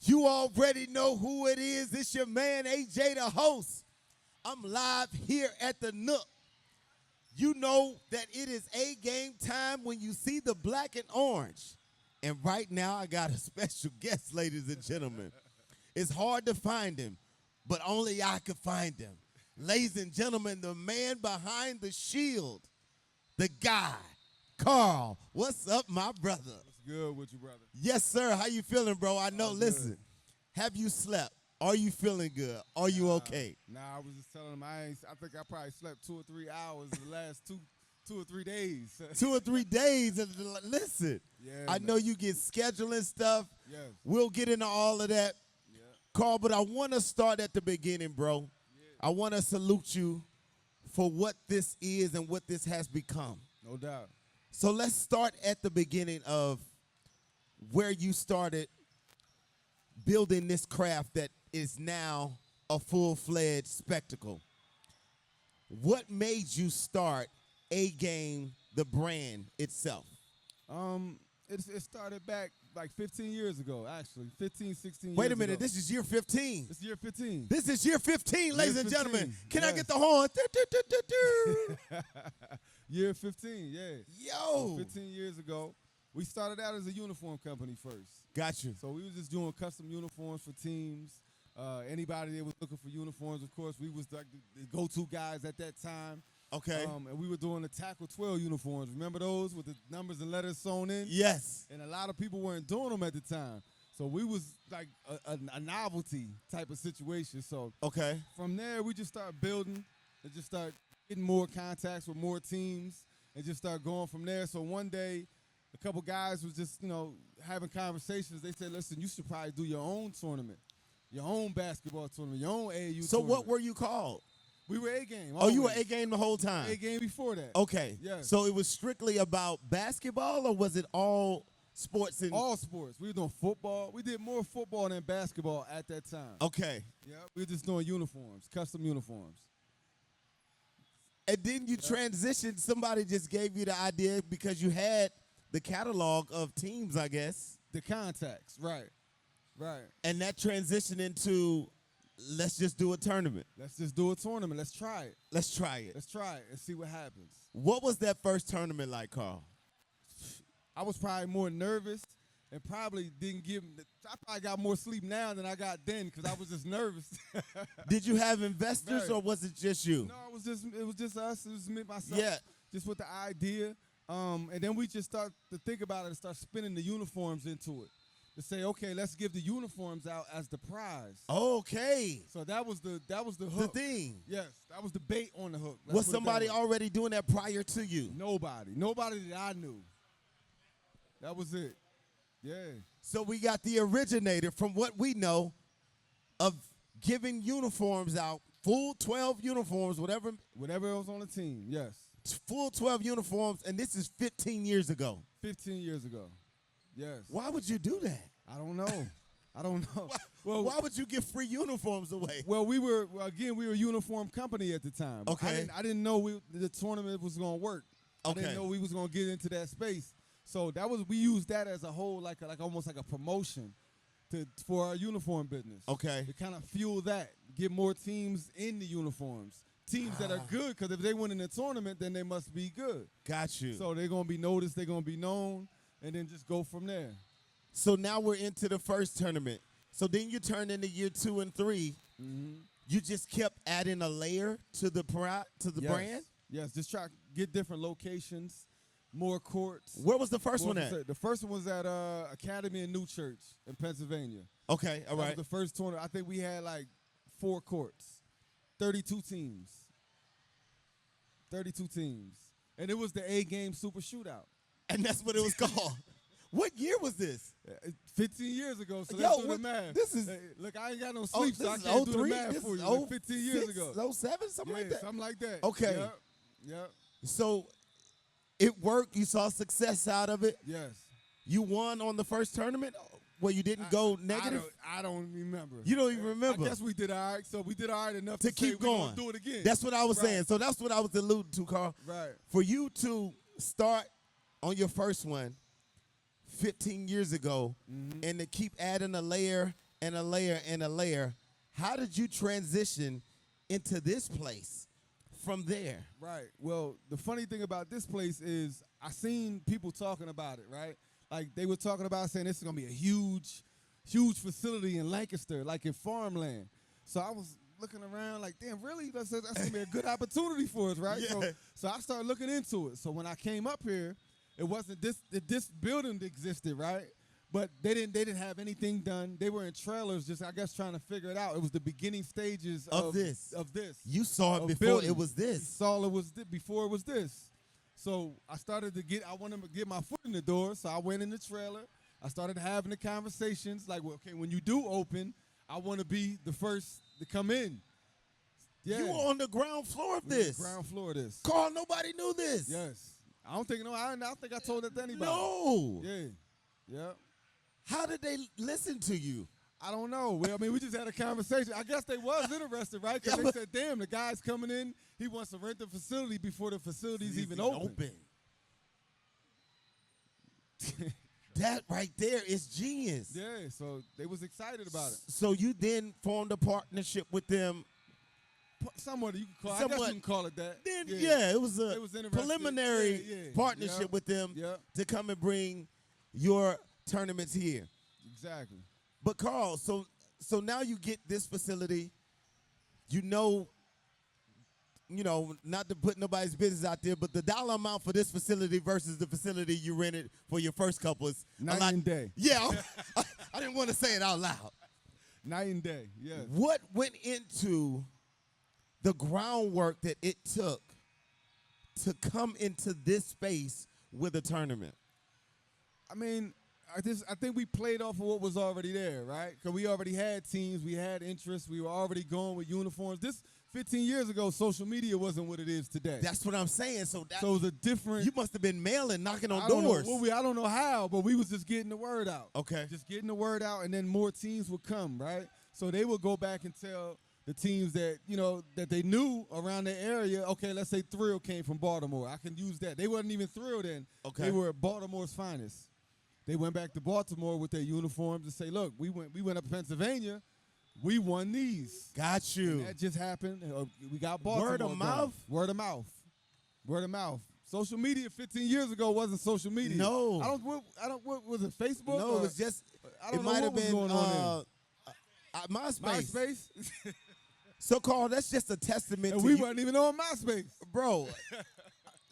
You already know who it is. It's your man, AJ, the host. I'm live here at the Nook. You know that it is A-game time when you see the black and orange. And right now, I got a special guest, ladies and gentlemen. It's hard to find him, but only I could find him. Ladies and gentlemen, the man behind the shield, the guy, Carl. What's up, my brother? What's good with you, brother? Yes, sir. How you feeling, bro? I know, listen, have you slept? Are you feeling good? Are you okay? Nah, I was just telling him I think I probably slept 2 or 3 hours the last two or 3 days. 2 or 3 days. Listen, Yeah, I know you get scheduling stuff. Yes. We'll get into all of that. Yeah. Carl, but I want to start at the beginning, bro. I want to salute you for what this is and what this has become. No doubt. So let's start at the beginning of where you started building this craft that is now a full-fledged spectacle. What made you start AGame, the brand itself? It started back like 15 years ago, actually. 15, 16 years Wait a minute, ago. this is year 15. It's year 15. This is year 15, ladies and 15, gentlemen. Can I yes. get the horn? Do, do, do, do, do. Year 15, yeah. Yo. So 15 years ago, we started out as a uniform company first. Got you. So we was just doing custom uniforms for teams. Anybody that was looking for uniforms, of course, we was like the go-to guys at that time. Okay. And we were doing the Tackle 12 uniforms. Remember those with the numbers and letters sewn in? Yes. And a lot of people weren't doing them at the time. So we was like a novelty type of situation. So Okay. from there, we just started building and just start getting more contacts with more teams and just start going from there. So one day, a couple guys was just, having conversations. They said, listen, you should probably do your own tournament, your own basketball tournament, your own AAU So tournament. what were you called? We were A-game. Oh, you were A-game the whole time? A-game before that. Okay. Yes. So it was strictly about basketball, or was it all sports? All sports. We were doing football. We did more football than basketball at that time. Okay. Yeah, we were just doing uniforms, custom uniforms. And then you transitioned. Somebody just gave you the idea because you had the catalog of teams, I guess. The contacts, right. And that transitioned into, let's just do a tournament. Let's just do a tournament. Let's try it. Let's try it. Let's try it and see what happens. What was that first tournament like, Carl? I was probably more nervous and probably didn't give – I probably got more sleep now than I got then because I was just nervous. Did you have investors Very. or was it just you? No, it was just us. It was me, myself. Yeah. Just with the idea. And then we just start to think about it and start spinning the uniforms into it. To say, okay, let's give the uniforms out as the prize. Okay. So that was the The hook. thing. Yes, that was the bait on the hook. Was somebody already doing that prior to you? Nobody that I knew. That was it. Yeah. So we got the originator from what we know of giving uniforms out, full 12 uniforms, whatever Whatever was on the team, yes. full 12 uniforms, and this is 15 years ago. 15 years ago. Yes. Why would you do that? I don't know. I don't know. Why would you give free uniforms away? Well, we were a uniform company at the time. Okay. I didn't know the tournament was going to work. Okay. I didn't know we was going to get into that space. So we used that as a whole, like almost like a promotion for our uniform business. Okay. To kind of fuel that, get more teams in the uniforms. Teams that are good, because if they win in the tournament, then they must be good. Got you. So they're going to be noticed, they're going to be known, and then just go from there. So now we're into the first tournament. So then you turn into year 2 and 3. Mm-hmm. You just kept adding a layer to the brand? Yes, just try to get different locations, more courts. Where was the first one at? The first one was at Academy in New Church in Pennsylvania. Okay, all right. That was the first tournament. I think we had like 4 courts, 32 teams. 32 teams. And it was the A-game Super Shootout. And that's what it was called. What year was this? 15 years ago, so Yo, let's do the math. this is- Hey, look, I ain't got no sleep, so I this is can't do the 03? math This for is you. Like 15 years ago. 07, something like that? Something like that. Okay. Yep. So it worked. You saw success out of it. Yes. You won on the first tournament? Well, you didn't go negative? I don't remember. You don't even remember? I guess we did all right. So we did all right enough To to keep say we're going. gonna do it again. That's what I was Right. saying. So that's what I was alluding to, Carl. Right. For you to start on your first one 15 years ago and to keep adding a layer and a layer and a layer. How did you transition into this place from there? Right. Well, the funny thing about this place is I seen people talking about it, right? Like they were talking about saying this is gonna be a huge facility in Lancaster, like in farmland. So I was looking around like, damn, really? That's gonna be a good opportunity for us, right? Yeah. So I started looking into it. So when I came up here, it wasn't this building existed, right? But they didn't have anything done. They were in trailers, just I guess trying to figure it out. It was the beginning stages Of this. You You saw it before building. it was this. Saw it was before it was this. So I started to I wanted to get my foot in the door. So I went in the trailer. I started having the conversations like, well, okay, when you do open, I want to be the first to come in. Yeah. You were on the ground floor of this. Ground floor of this. Carl, nobody knew this. Yes. I don't think I told that to anybody. No. Yeah. Yeah. How did they listen to you? I don't know. We just had a conversation. I guess they was interested, right? Because they said, damn, the guy's coming in. He wants to rent the facility before the facility's even open. That right there is genius. Yeah, so they was excited about it. So you then formed a partnership with them. Somewhat you can call I guess you can call it that. Then yeah, it was They a was interested. preliminary Yeah. partnership Yep. with them Yep. to come and bring your tournaments here. Exactly. But Carl, so now you get this facility. You know, not to put nobody's business out there, but the dollar amount for this facility versus the facility you rented for your first couple is Night a lot. and day. Yeah, I didn't want to say it out loud. Night and day, yes. What went into the groundwork that it took to come into this space with a tournament? I think we played off of what was already there, right? Because we already had teams, we had interests, we were already going with uniforms. This 15 years ago, social media wasn't what it is today. That's what I'm saying. So it was a different. You must have been mailing, knocking on I don't doors. know, I don't know how, but we was just getting the word out. Okay. Just getting the word out, and then more teams would come, right? So they would go back and tell the teams that that they knew around the area. Okay, let's say Thrill came from Baltimore. I can use that. They wasn't even Thrill then. Okay. They were Baltimore's finest. They went back to Baltimore with their uniforms and say, look, we went up to Pennsylvania. We won these. Got you. And that just happened. We got Baltimore. Word of done. mouth? Word of mouth. Word of mouth. Social media 15 years ago wasn't social media. No. What was it, Facebook? No, it was just, I don't it know might what have was been going on MySpace. MySpace? So, Carl, that's just a testament And to we you. weren't even on MySpace. Bro,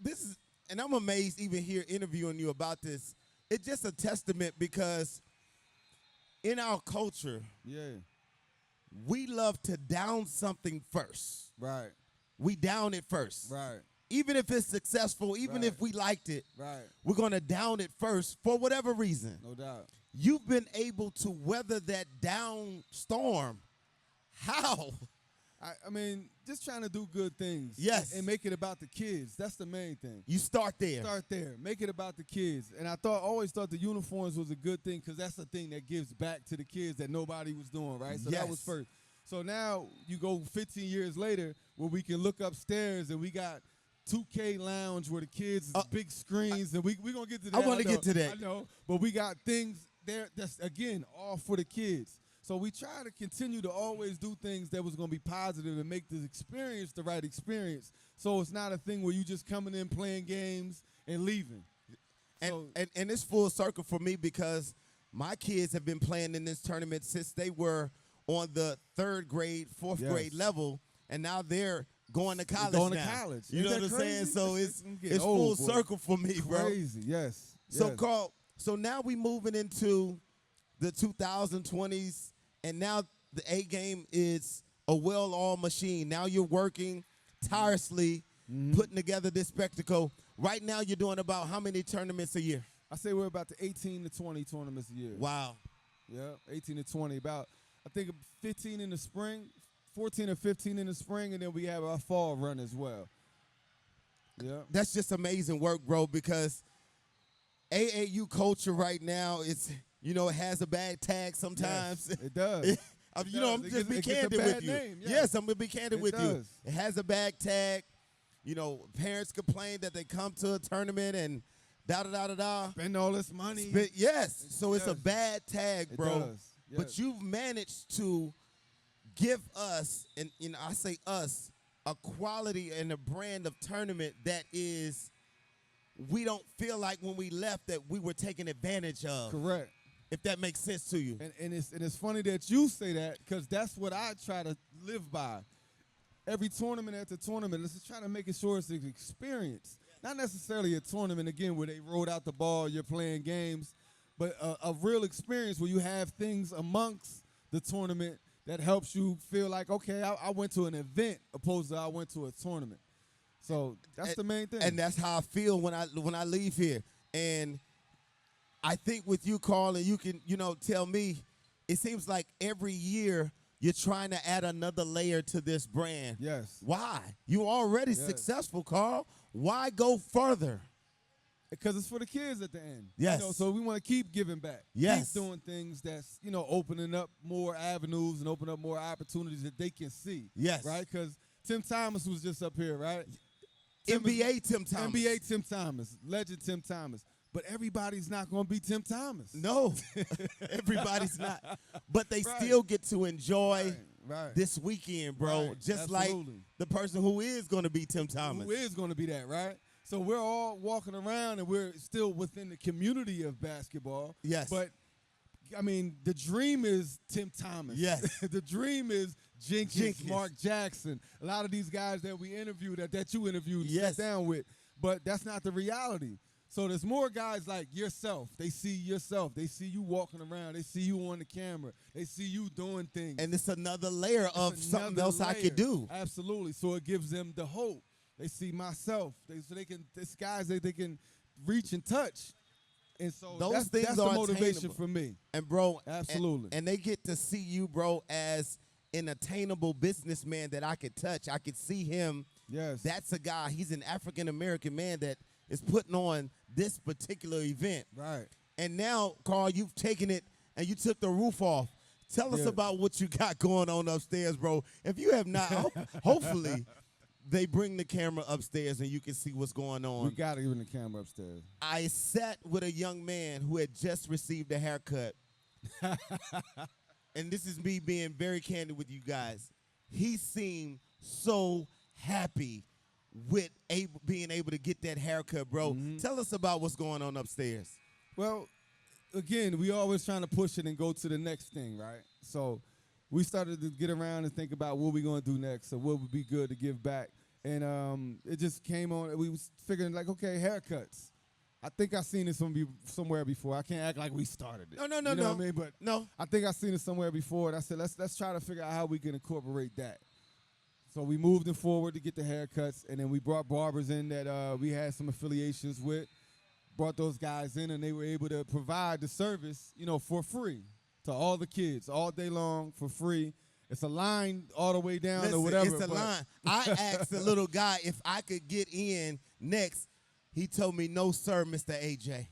this is, and I'm amazed even here interviewing you about this. It's just a testament because in our culture, Yeah. we love to down something first. Right. We down it first. Right. Even if it's successful, even Right. if we liked it, Right. we're going to down it first for whatever reason. No doubt. You've been able to weather that down storm. How? Just trying to do good things. Yes. And make it about the kids. That's the main thing. You start there. Start there. Make it about the kids. And I always thought the uniforms was a good thing because that's the thing that gives back to the kids that nobody was doing, right? So that was Yes. first. So now you go 15 years later where we can look upstairs and we got 2K Lounge where the kids big screens and we're going to get to that. I want to get to that. I know. But we got things there that's, again, all for the kids. So we try to continue to always do things that was going to be positive and make this experience the right experience. So it's not a thing where you just coming in, playing games, and leaving. And it's full circle for me because my kids have been playing in this tournament since they were on the third grade, fourth grade level, and now they're going to college Going to now. college. You know Isn't what I'm that saying? crazy? So It's it's getting full old, boy. circle for me, bro. Crazy, yes. So, yes. Carl, so now we moving into the 2020s, and now the AGame is a well-oiled machine. Now you're working tirelessly, putting together this spectacle. Right now you're doing about how many tournaments a year? I say we're about to 18 to 20 tournaments a year. Wow. Yeah, 18 to 20. About, I think, 15 in the spring, 14 or 15 in the spring, and then we have our fall run as well. Yeah. That's just amazing work, bro, because AAU culture right now, it has a bad tag sometimes. Yes, it does. I'm It just gets be a candid bad with you. name, yeah. Yes, I'm going to be candid It with you. does. It has a bad tag. Parents complain that they come to a tournament and da-da-da-da-da. Spend all this money. Yes, so it's a does. bad tag, It bro. does. but you've managed to give us, and I say us, a quality and a brand of tournament that is, we don't feel like when we left that we were taken advantage of. Correct. If that makes sense to you. And it's funny that you say that, because that's what I try to live by. Every tournament after tournament, let's just try to make sure it's an experience. Not necessarily a tournament, again, where they rolled out the ball, you're playing games, but a real experience where you have things amongst the tournament that helps you feel like, okay, I went to an event opposed to I went to a tournament. So that's the main thing. And that's how I feel when I leave here. And I think with you, Carl, and you can, tell me, it seems like every year you're trying to add another layer to this brand. Yes. Why? You're already successful, Carl. Why go further? Because it's for the kids at the end. Yes. So we want to keep giving back. Yes. Keep doing things that's, opening up more avenues and open up more opportunities that they can see. Yes. Right? Because Tim Thomas was just up here, right? NBA Tim Thomas. NBA Tim Thomas. Legend Tim Thomas. But everybody's not going to be Tim Thomas. No. Everybody's not. But they still get to enjoy this weekend, bro. Right. Just Absolutely. like the person who is going to be Tim Thomas. Who is going to be that, right? So we're all walking around and we're still within the community of basketball. Yes. But, I mean, the dream is Tim Thomas. Yes. The dream is Jenkins, Mark Jackson, a lot of these guys that we interviewed, that you interviewed, sat down with. But that's not the reality. So there's more guys like yourself. They see yourself. They see you walking around. They see you on the camera. They see you doing things. And it's another layer of something else I could do. Absolutely. So it gives them the hope. They see myself. It's guys that they can reach and touch. And so that's the motivation for me. And, bro, absolutely. And they get to see you, bro, as an attainable businessman that I could touch. I could see him. Yes. That's a guy. He's an African-American man that is putting on this particular event. Right. And now, Carl, you've taken it and you took the roof off. Tell us about what you got going on upstairs, bro. If you have not, hopefully they bring the camera upstairs and you can see what's going on. We got to bring the camera upstairs. I sat with a young man who had just received a haircut. And this is me being very candid with you guys. He seemed so happy with being able to get that haircut, bro. Mm-hmm. Tell us about what's going on upstairs. Well, again, we always trying to push it and go to the next thing, right? So we started to get around and think about what we're going to do next or what would be good to give back. And it just came on. We was figuring, like, okay, haircuts. I think I seen it somewhere before. I can't act like we started it. No. You know what I mean? But no. I think I seen it somewhere before, and I said, let's try to figure out how we can incorporate that. So we moved it forward to get the haircuts, and then we brought barbers in that we had some affiliations with, brought those guys in, and they were able to provide the service, for free to all the kids all day long for free. It's a line all the way down or whatever. It's a line. I asked the little guy if I could get in next. He told me, no, sir, Mr. AJ.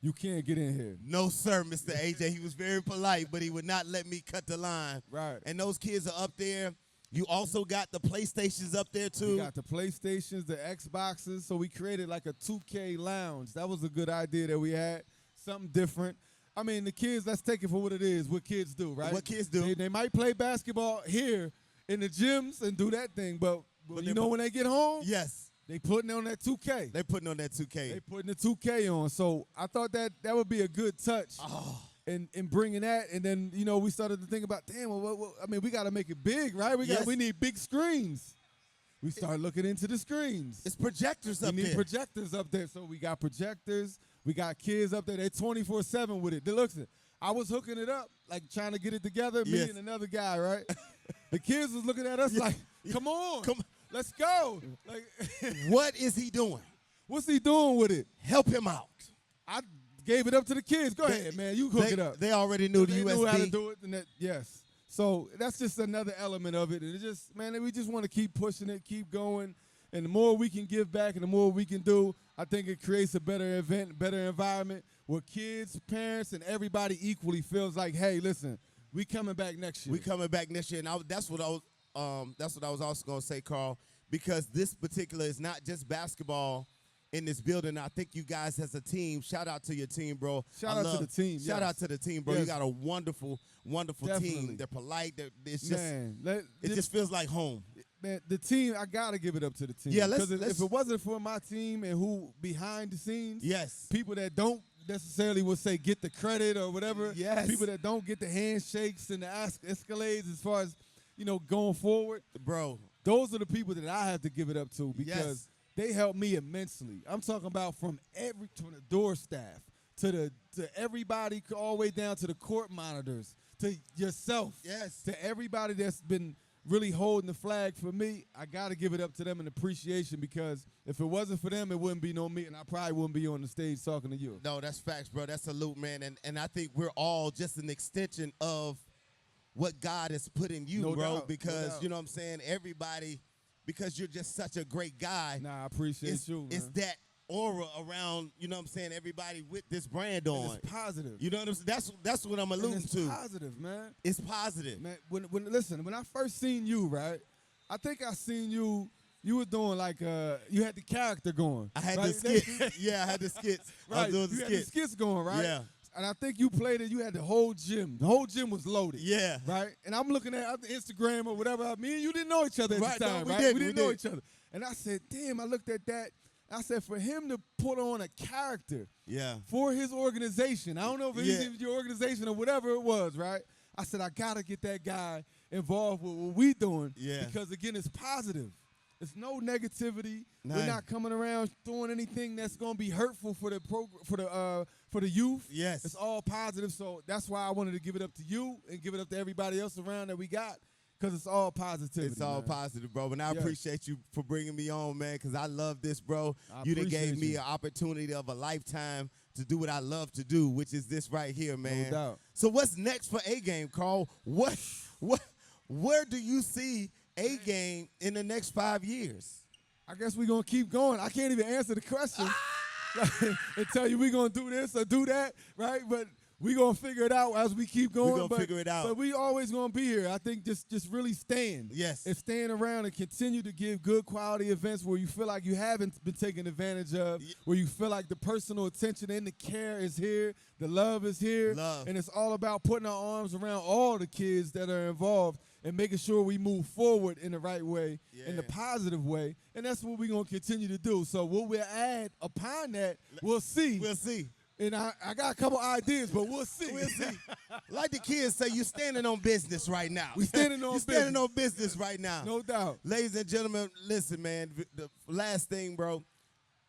You can't get in here. No, sir, Mr. AJ. He was very polite, but he would not let me cut the line. Right. And those kids are up there. You also got the PlayStations up there, too. We got the PlayStations, the Xboxes. So we created like a 2K lounge. That was a good idea that we had. Something different. I mean, the kids, let's take it for what it is, what kids do, right? What kids do. They might play basketball here in the gyms and do that thing, but when they get home? Yes. They putting on that 2K. They putting on that 2K. They putting the 2K on. So I thought that would be a good touch in bringing that. And then, we started to think about, damn, we got to make it big, right? We need big screens. We started looking into the screens. It's projectors up there. We need projectors up there. So we got projectors. We got kids up there. They're 24/7 with it. They look, I was hooking it up, like trying to get it together, me and another guy, right? The kids was looking at us like, come on. Let's go. Like, what is he doing? What's he doing with it? Help him out. I gave it up to the kids. Go ahead, man. You hook it up. They already knew the USB. They knew how to do it. Yes. So that's just another element of it. And we just want to keep pushing it, keep going. And the more we can give back and the more we can do, I think it creates a better event, better environment where kids, parents, and everybody equally feels like, hey, listen, we coming back next year. We coming back next year. And that's what I was also going to say, Carl, because this particular is not just basketball. in this building. I think you guys as a team, shout out to your team, bro. Shout out to the team. Shout out to the team, bro. Yes. You got a wonderful, wonderful Definitely. team. They're polite. It's just, Man, it just feels like home. Man, the team, I got to give it up to the team. Yeah, because if it wasn't for my team and who behind the scenes, yes, people that don't necessarily would say get the credit or whatever, yes, people that don't get the handshakes and the escalades as far as, going forward, bro, those are the people that I have to give it up to because yes. they helped me immensely. I'm talking about from the door staff to everybody all the way down to the court monitors, to yourself, yes, to everybody that's been really holding the flag for me. I got to give it up to them in appreciation because if it wasn't for them, it wouldn't be no me, and I probably wouldn't be on the stage talking to you. No, that's facts, bro. That's salute, man. And I think we're all just an extension of what God has put in you, No bro, doubt, because, no doubt. you know what I'm saying, everybody, because you're just such a great guy. Nah, I appreciate you, man. It's that aura around, you know what I'm saying, everybody with this brand on. And it's positive. You know what I'm saying? That's what I'm alluding it's to. Positive, man. It's positive. Man, when I first seen you, right, I think I seen you were doing like, you had the character going. I had right? the skits. Yeah, I had the skits. Right. I was doing the you skits. had the skits going, right? Yeah. And I think you played it, you had the whole gym. The whole gym was loaded. Yeah. Right? And I'm looking at Instagram or whatever. Me and you didn't know each other at Right, the time, no, right? we didn't know did. each other. And I said, damn, I looked at that. I said, for him to put on a character Yeah. for his organization, I don't know if it's your organization or whatever it was, right? I said, I got to get that guy involved with what we doing because, again, it's positive. It's no negativity. Nah. We're not coming around doing anything that's going to be hurtful for the youth. Yes. It's all positive. So that's why I wanted to give it up to you and give it up to everybody else around that we got because it's all positivity. It's all man. positive, bro. And I appreciate you for bringing me on, man, because I love this, bro. I You done appreciate gave me you. an opportunity of a lifetime to do what I love to do, which is this right here, man. No doubt. So what's next for AGame, Carl? Where do you see AGame in the next 5 years? I guess we're going to keep going. I can't even answer the question and tell you we're going to do this or do that, right? But we're going to figure it out as we keep going. We're going to figure it out. But we always going to be here. I think just really staying. Yes. And staying around and continue to give good quality events where you feel like you haven't been taken advantage of, where you feel like the personal attention and the care is here, the love is here. Love. And it's all about putting our arms around all the kids that are involved and making sure we move forward in the right way, in the positive way. And that's what we're going to continue to do. So what we'll add upon that, we'll see. We'll see. And I got a couple ideas, but we'll see. We'll see. Like the kids say, you're standing on business right now. We standing on You're standing on business right now. No doubt. Ladies and gentlemen, listen, man. The last thing, bro,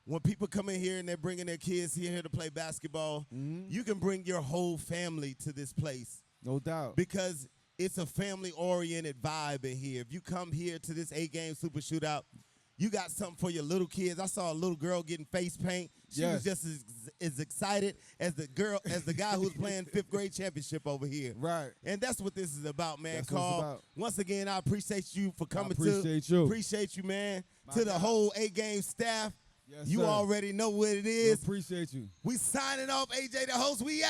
when people come in here and they're bringing their kids here to play basketball, you can bring your whole family to this place. No doubt. Because it's a family-oriented vibe in here. If you come here to this AGame Super Shootout, you got something for your little kids. I saw a little girl getting face paint. She was just as excited as the guy who's playing 5th grade championship over here. Right. And that's what this is about, man. That's what Carl, it's about. once again, I appreciate you for coming. Appreciate you. Appreciate you, man. My To the God. whole AGame staff. Yes, You sir. already know what it is. Appreciate you. We signing off. AJ the host. We out.